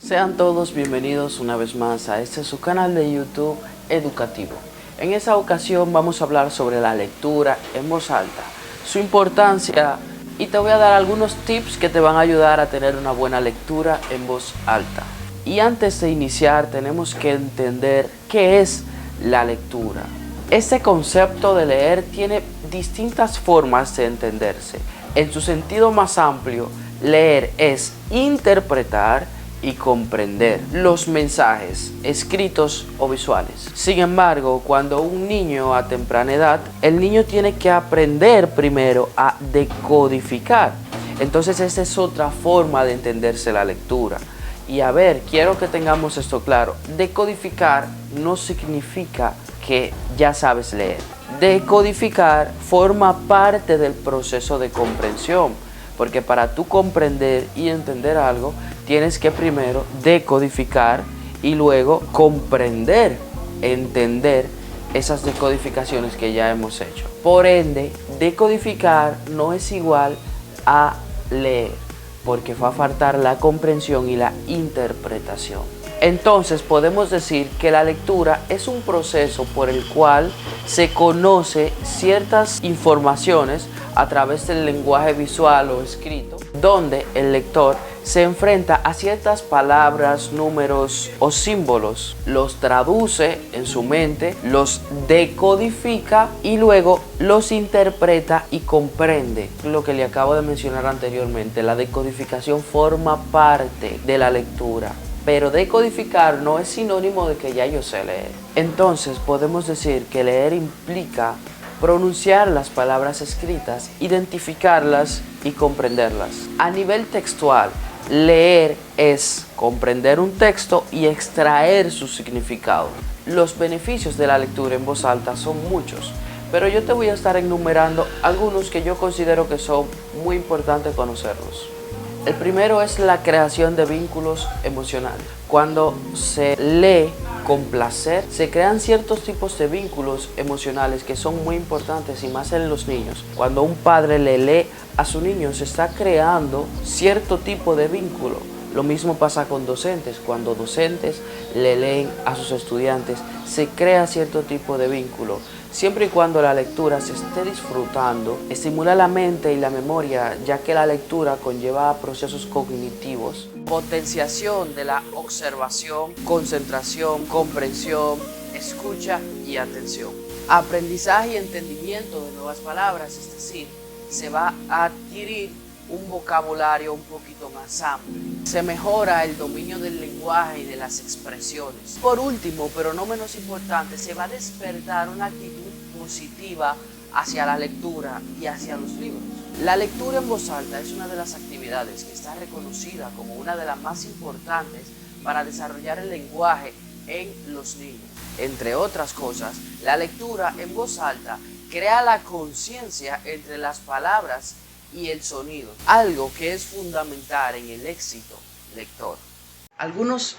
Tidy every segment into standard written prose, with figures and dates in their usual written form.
Sean todos bienvenidos una vez más a este su canal de YouTube educativo. En esta ocasión vamos a hablar sobre la lectura en voz alta, su importancia y te voy a dar algunos tips que te van a ayudar a tener una buena lectura en voz alta. Y antes de iniciar tenemos que entender qué es la lectura. Este concepto de leer tiene distintas formas de entenderse. En su sentido más amplio, leer es interpretar y comprender los mensajes escritos o visuales. Sin embargo, cuando un niño a temprana edad, el niño tiene que aprender primero a decodificar. Entonces esta es otra forma de entenderse la lectura. Y a ver, quiero que tengamos esto claro. Decodificar no significa que ya sabes leer. Decodificar forma parte del proceso de comprensión, porque para tú comprender y entender algo, tienes que primero decodificar y luego comprender, entender esas decodificaciones que ya hemos hecho. Por ende, decodificar no es igual a leer, porque va a faltar la comprensión y la interpretación. Entonces podemos decir que la lectura es un proceso por el cual se conoce ciertas informaciones a través del lenguaje visual o escrito, donde el lector se enfrenta a ciertas palabras, números o símbolos, los traduce en su mente, los decodifica y luego los interpreta y comprende. Lo que le acabo de mencionar anteriormente, la decodificación forma parte de la lectura. Pero decodificar no es sinónimo de que ya yo sé leer. Entonces podemos decir que leer implica pronunciar las palabras escritas, identificarlas y comprenderlas. A nivel textual, leer es comprender un texto y extraer su significado. Los beneficios de la lectura en voz alta son muchos, pero yo te voy a estar enumerando algunos que yo considero que son muy importantes conocerlos. El primero es la creación de vínculos emocionales. Cuando se lee con placer, se crean ciertos tipos de vínculos emocionales que son muy importantes y más en los niños. Cuando un padre le lee a su niño, se está creando cierto tipo de vínculo. Lo mismo pasa con docentes. Cuando docentes le leen a sus estudiantes, se crea cierto tipo de vínculo. Siempre y cuando la lectura se esté disfrutando, estimula la mente y la memoria, ya que la lectura conlleva procesos cognitivos, potenciación de la observación, concentración, comprensión, escucha y atención. Aprendizaje y entendimiento de nuevas palabras, es decir, se va a adquirir un vocabulario un poquito más amplio. Se mejora el dominio del lenguaje y de las expresiones. Por último, pero no menos importante, se va a despertar una actitud positiva hacia la lectura y hacia los libros. La lectura en voz alta es una de las actividades que está reconocida como una de las más importantes para desarrollar el lenguaje en los niños. Entre otras cosas, la lectura en voz alta crea la conciencia entre las palabras y el sonido, algo que es fundamental en el éxito lector. Algunos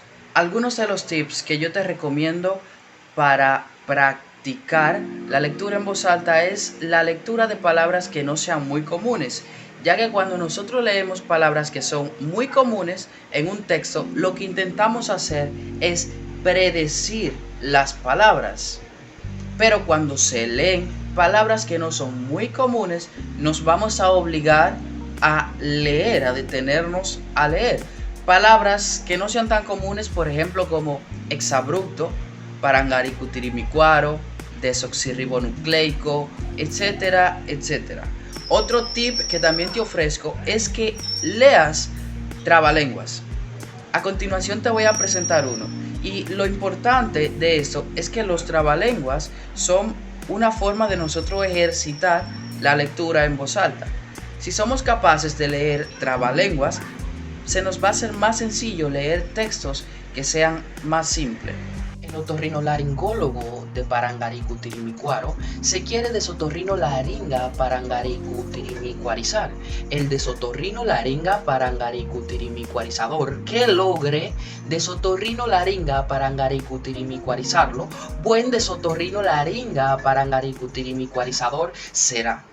de los tips que yo te recomiendo para practicar la lectura en voz alta es la lectura de palabras que no sean muy comunes, ya que cuando nosotros leemos palabras que son muy comunes en un texto, lo que intentamos hacer es predecir las palabras. Pero cuando se leen palabras que no son muy comunes, nos vamos a obligar a leer, a detenernos a leer. Palabras que no sean tan comunes, por ejemplo, como exabrupto, parangaricutirimícuaro, desoxirribonucleico, etcétera, etcétera. Otro tip que también te ofrezco es que leas trabalenguas. A continuación te voy a presentar uno. Y lo importante de esto es que los trabalenguas son una forma de nosotros ejercitar la lectura en voz alta. Si somos capaces de leer trabalenguas, se nos va a hacer más sencillo leer textos que sean más simples. El otorrinolaringólogo de Parangaricutirimícuaro se quiere desotorrinolaringa parangaricutirimícuarizar. El desotorrinolaringa parangaricutirimícuarizador que logre desotorrinolaringa parangaricutirimícuarizarlo, buen desotorrinolaringa parangaricutirimícuarizador será.